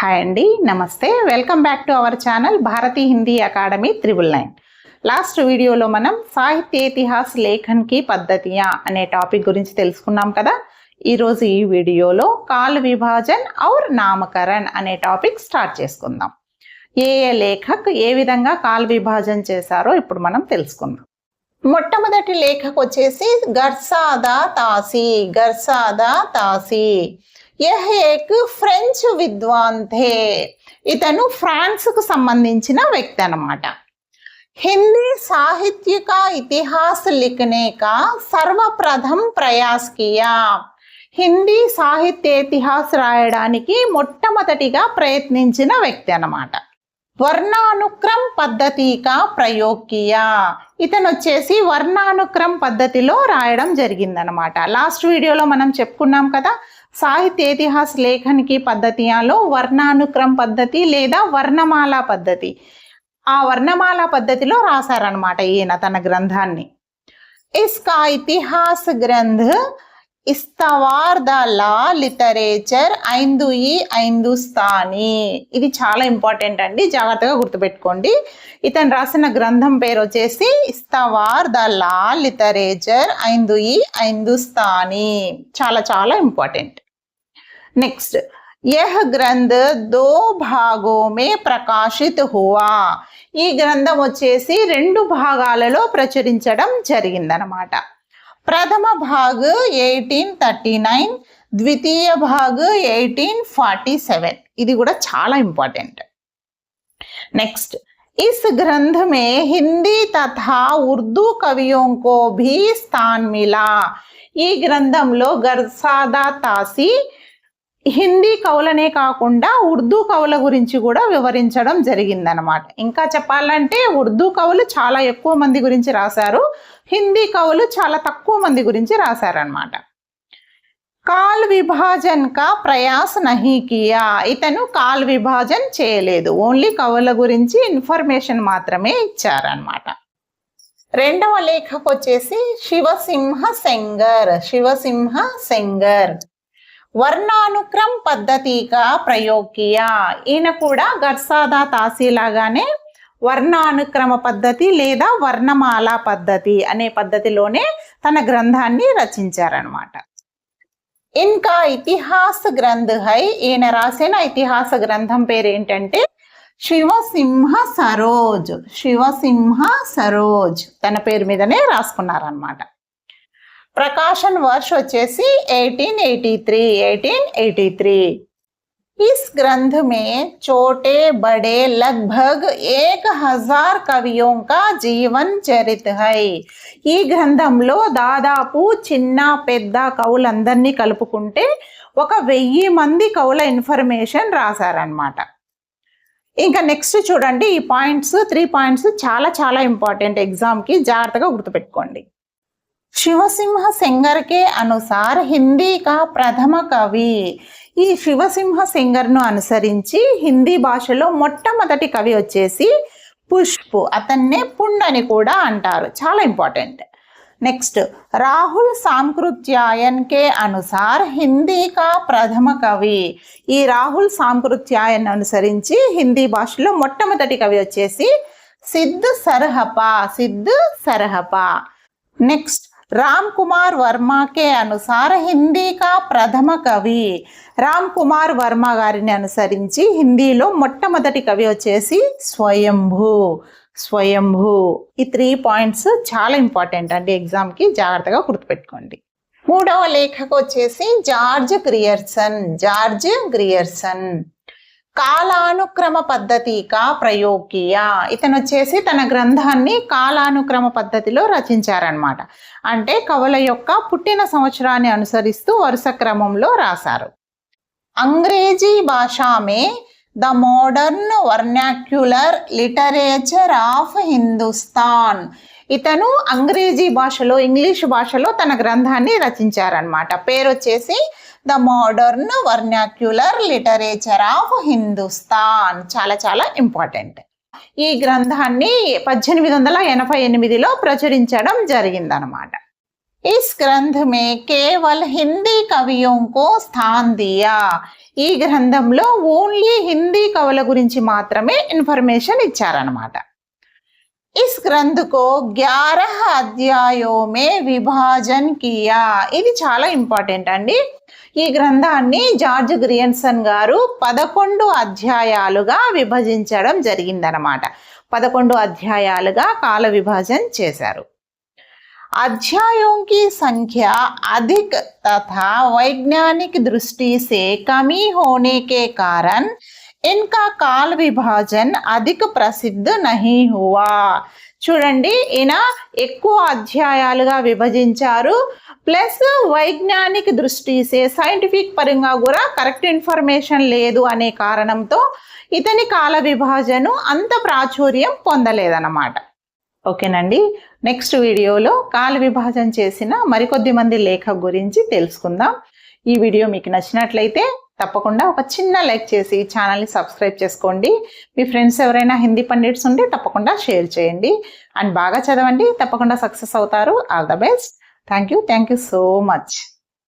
Hi అండి, నమస్తే. Welcome back to our channel Bharati Hindi academy 999. Last వీడియోలో మనం సాహిత్య ఇతిహాస్ లేఖన్ కి పద్ధతియా అనే టాపిక్ గురించి తెలుసుకున్నాం కదా. ఈరోజు ఈ వీడియోలో కాల్ విభాజన్ ఔర్ నామకరణ్ అనే టాపిక్ స్టార్ట్ చేసుకుందాం. ఏ లేఖక్ ఏ విధంగా కాల్ విభాజన్ చేశారో ఇప్పుడు మనం తెలుసుకుందాం. మొట్టమొదటి లేఖకు వచ్చేసి గర్సాదా తాసి. यह एक ఫ్రెంచ్ విద్వాన్ थे. ఇతను ఫ్రాన్స్ కు సంబంధించిన వ్యక్తి అన్నమాట. హిందీ సాహిత్య का इतिहास लिखने का सर्वप्रथम प्रयास किया. హిందీ సాహిత్య ఇతిహాస్ రాయడానికి మొట్టమొదటిగా ప్రయత్నించిన వ్యక్తి అన్నమాట. వర్ణానుక్రమ్ పద్ధతిగా ప్రయోగ్ కియా. ఇతను వచ్చేసి వర్ణానుక్రమ్ పద్ధతిలో రాయడం జరిగిందనమాట. లాస్ట్ వీడియోలో మనం చెప్పుకున్నాం కదా, సాహిత్య ఇతిహాస్ లేఖన్ కి పద్ధతియాలో వర్ణానుక్రమ్ పద్ధతి లేదా వర్ణమాల పద్ధతి, ఆ వర్ణమాల పద్ధతిలో రాశారనమాట ఈయన తన గ్రంథాన్ని. ఇస్కా ఇతిహాస్ గ్రంథ్ ఇస్తవార్ ద లా లిటరేచర్ హిందుస్థానీ. ఇది చాలా ఇంపార్టెంట్ అండి, జాగ్రత్తగా గుర్తుపెట్టుకోండి. ఇతను రాసిన గ్రంథం పేరు వచ్చేసి ఇస్తవార్ ద లా లిటరేచర్ హిందుస్థానీ. చాలా చాలా ఇంపార్టెంట్. నెక్స్ట్, యహ్ గ్రంథ్ 2 భాగో మే ప్రకాశిత్ హువా. ఈ గ్రంథం వచ్చేసి 2 భాగాలలో ప్రచురించడం జరిగిందనమాట. ప్రథమ భాగ్ 1839, ద్వితీయ భాగ్ 1847. ఇది కూడా చాలా ఇంపార్టెంట్. నెక్స్ట్, ఇస్ గ్రంథ మే హిందీ తథా ఉర్దూ కవియోं को भी स्थान मिला. ఈ గ్రంథంలో గర్సాదా తాసి హిందీ కవులనే కాకుండా ఉర్దూ కవుల గురించి కూడా వివరించడం జరిగిందనమాట. ఇంకా చెప్పాలంటే ఉర్దూ కవులు చాలా ఎక్కువ మంది గురించి రాశారు, హిందీ కవులు చాలా తక్కువ మంది గురించి రాశారనమాట. కాల్ విభాజన్ కా ప్రయాస్ నహీ కియా. ఇతను కాల్ విభాజన్ చేయలేదు, ఓన్లీ కవుల గురించి ఇన్ఫర్మేషన్ మాత్రమే ఇచ్చారనమాట. రెండవ లేఖకు వచ్చేసి శివసింహ సెంగర్. వర్ణానుక్రమ్ పద్ధతిగా ప్రయోగ్ కియా. ఈయన కూడా గర్సాదా తాసి లాగానే వర్ణానుక్రమ పద్ధతి లేదా వర్ణమాల పద్ధతి అనే పద్ధతిలోనే తన గ్రంథాన్ని రచించారనమాట. ఇంకా ఇతిహాస్ గ్రంథ్ హై. ఈయన రాసిన ఇతిహాస గ్రంథం పేరు ఏంటంటే శివసింహ సరోజ్. తన పేరు మీదనే రాసుకున్నారనమాట. ప్రకాశన్ వర్ష వచ్చేసి 1883. इस ग्रंथ में छोटे बड़े लगभग 1000 कवियों का जीवन चरित है. ఈ గ్రంథంలో దాదాపు చిన్న పెద్ద కవులందరినీ కలుపుకుంటే 1000 మంది కవుల ఇన్ఫర్మేషన్ రాశారనమాట. ఇంకా నెక్స్ట్ చూడండి, ఈ పాయింట్స్ 3 పాయింట్స్ చాలా చాలా ఇంపార్టెంట్, ఎగ్జామ్కి జాగ్రత్తగా గుర్తుపెట్టుకోండి. శివసింహ సెంగర్ కే అనుసార్ హిందీ కా ప్రథమ కవి. ఈ శివసింహ సెంగర్ను అనుసరించి హిందీ భాషలో మొట్టమొదటి కవి వచ్చేసి పుష్ప్. అతన్నే పుండ్ అని కూడా అంటారు, చాలా ఇంపార్టెంట్. నెక్స్ట్, రాహుల్ సాంకృత్యాయన్ కే అనుసార్ హిందీ కా ప్రథమ కవి. ఈ రాహుల్ సాంకృత్యాయన్ అనుసరించి హిందీ భాషలో మొట్టమొదటి కవి వచ్చేసి సిద్ధ్ సరహపా. నెక్స్ట్, राम कुमार वर्मा के अनुसार हिंदी का प्रथम कवि. రామ్ కుమార్ వర్మ గారిని అనుసరించి హిందీలో మొట్టమొదటి కవి వచ్చేసి స్వయంభూ. ఈ 3 పాయింట్స్ చాలా ఇంపార్టెంట్ అండి, ఎగ్జామ్కి జాగ్రత్తగా గుర్తుపెట్టుకోండి. మూడవ లేఖకు వచ్చేసి జార్జ్ గ్రియర్సన్. కాలానుక్రమ పద్ధతిగా ప్రయోగ్ కియా. ఇతను వచ్చేసి తన గ్రంథాన్ని కాలానుక్రమ పద్ధతిలో రచించారనమాట. అంటే కవుల యొక్క పుట్టిన సంవత్సరాన్ని అనుసరిస్తూ వరుస క్రమంలో రాశారు. అంగ్రేజీ భాషా may the modern vernacular literature of Hindustan. ఇతను అంగ్రేజీ భాషలో, ఇంగ్లీష్ భాషలో తన గ్రంథాన్ని రచించారనమాట. పేరు వచ్చేసి the modern vernacular literature of Hindustan. చాలా చాలా ఇంపార్టెంట్. ఈ గ్రంథాన్ని 1888లో ప్రచురించడం జరిగిందనమాట. इस ग्रंथ में केवल हिंदी कवियों को स्थान दिया. ఈ గ్రంథంలో ఓన్లీ హిందీ కవుల గురించి మాత్రమే ఇన్ఫర్మేషన్ ఇచ్చారన్నమాట. इस ग्रंथ को 11 అధ్యాయోं में విభాజన్ కియా. ఇది చాలా ఇంపార్టెంట్ అండి. ఈ గ్రంథాన్ని జార్జ్ గ్రియన్సన్ గారు 11 అధ్యాయాలుగా విభజించడం జరిగిందనమాట. 11 అధ్యాయాలుగా కాల విభజన చేశారు. अध्यायों की संख्या अधिक तथा वैज्ञानिक दृष्टि से कमी होने के कारण इनका काल विभाजन अधिक प्रसिद्ध नहीं हुआ. చూడండి, ఈయన ఎక్కువ అధ్యాయాలుగా విభజించారు. ప్లస్ వైజ్ఞానిక దృష్టిసే సైంటిఫిక్ పరంగా కూడా కరెక్ట్ ఇన్ఫర్మేషన్ లేదు అనే కారణంతో ఇతని కాల విభజన అంత ప్రాచుర్యం పొందలేదన్నమాట. ఓకేనండి, నెక్స్ట్ వీడియోలో కాల విభజన చేసిన మరికొద్ది మంది లేఖకు గురించి తెలుసుకుందాం. ఈ వీడియో మీకు నచ్చినట్లయితే తప్పకుండా ఒక చిన్న లైక్ చేసి ఛానల్ని సబ్స్క్రైబ్ చేసుకోండి. మీ ఫ్రెండ్స్ ఎవరైనా హిందీ పండిట్స్ ఉంటే తప్పకుండా షేర్ చేయండి. అండ్ బాగా చదవండి, తప్పకుండా సక్సెస్ అవుతారు. All the best. Thank you so much.